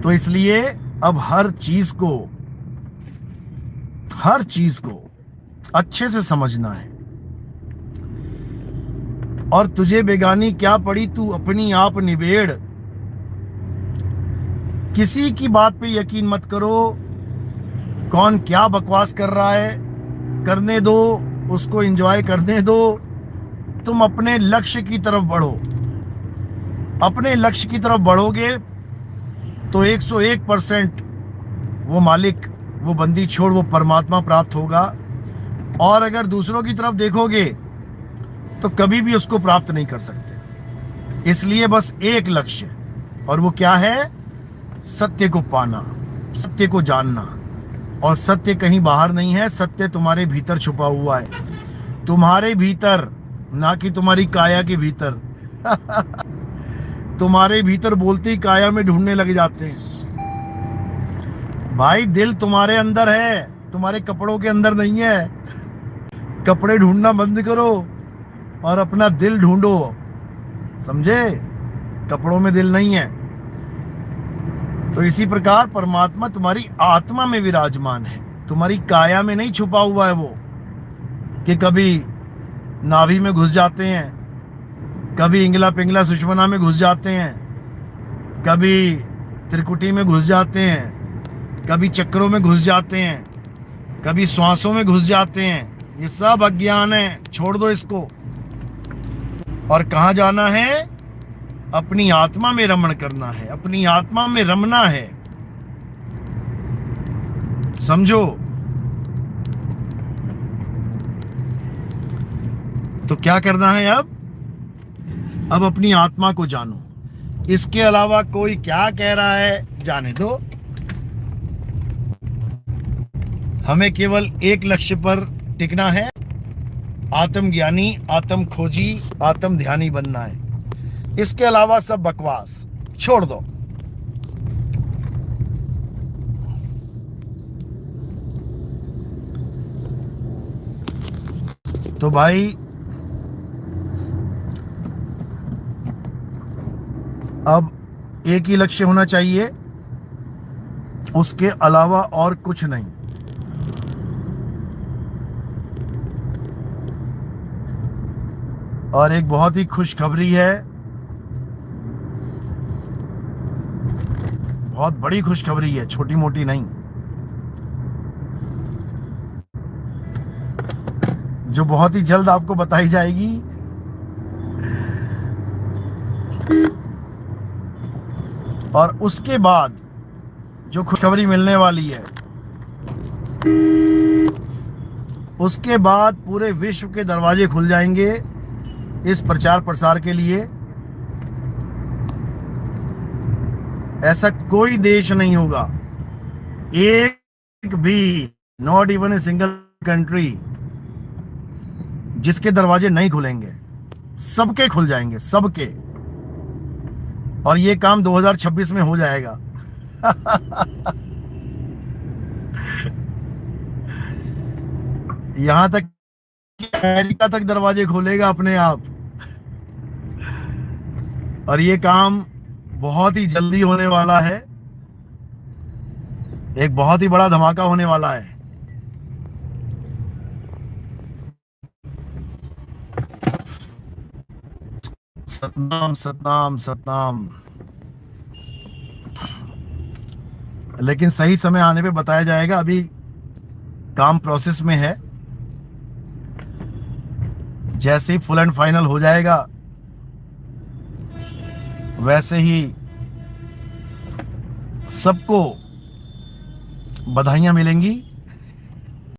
तो इसलिए अब हर चीज को अच्छे से समझना है। और तुझे बेगानी क्या पड़ी, तू अपनी आप निबेड़। किसी की बात पे यकीन मत करो। कौन क्या बकवास कर रहा है, करने दो, उसको एंजॉय करने दो। तुम अपने लक्ष्य की तरफ बढ़ो। अपने लक्ष्य की तरफ बढ़ोगे तो 101% वो मालिक, वो बंदी छोड़, वो परमात्मा प्राप्त होगा। और अगर दूसरों की तरफ देखोगे तो कभी भी उसको प्राप्त नहीं कर सकते। इसलिए बस एक लक्ष्य, और वो क्या है? सत्य को पाना, सत्य को जानना। और सत्य कहीं बाहर नहीं है, सत्य तुम्हारे भीतर छुपा हुआ है, तुम्हारे भीतर, ना कि तुम्हारी काया के भीतर। तुम्हारे भीतर बोलते ही काया में ढूंढने लग जाते हैं। भाई दिल तुम्हारे अंदर है, तुम्हारे कपड़ों के अंदर नहीं है। कपड़े ढूंढना बंद करो और अपना दिल ढूंढो, समझे? कपड़ों में दिल नहीं है। तो इसी प्रकार परमात्मा तुम्हारी आत्मा में विराजमान है, तुम्हारी काया में नहीं छुपा हुआ है वो, कि कभी नाभि में घुस जाते हैं, कभी इंगला पिंगला सुषमना में घुस जाते हैं, कभी त्रिकुटी में घुस जाते हैं, कभी चक्रों में घुस जाते हैं, कभी श्वासों में घुस जाते हैं। ये सब अज्ञान है, छोड़ दो इसको। और कहाँ जाना है? अपनी आत्मा में रमण करना है, अपनी आत्मा में रमना है, समझो? तो क्या करना है अब अपनी आत्मा को जानो। इसके अलावा कोई क्या कह रहा है जाने दो। हमें केवल एक लक्ष्य पर टिकना है, आत्मज्ञानी, आत्म खोजी, आत्म ध्यानी बनना है। इसके अलावा सब बकवास छोड़ दो। तो भाई अब एक ही लक्ष्य होना चाहिए, उसके अलावा और कुछ नहीं। और एक बहुत ही खुशखबरी है, बहुत बड़ी खुशखबरी है, छोटी मोटी नहीं, जो बहुत ही जल्द आपको बताई जाएगी। और उसके बाद जो खुशखबरी मिलने वाली है, उसके बाद पूरे विश्व के दरवाजे खुल जाएंगे इस प्रचार प्रसार के लिए। ऐसा कोई देश नहीं होगा, एक भी, not even a single country, जिसके दरवाजे नहीं खुलेंगे। सबके खुल जाएंगे, सबके। और ये काम 2026 में हो जाएगा। यहां तक अमेरिका तक दरवाजे खोलेगा अपने आप। और ये काम बहुत ही जल्दी होने वाला है, एक बहुत ही बड़ा धमाका होने वाला है। सतनाम सतनाम सतनाम। लेकिन सही समय आने पे बताया जाएगा, अभी काम प्रोसेस में है। जैसे ही फुल एंड फाइनल हो जाएगा, वैसे ही सबको बधाइयां मिलेंगी।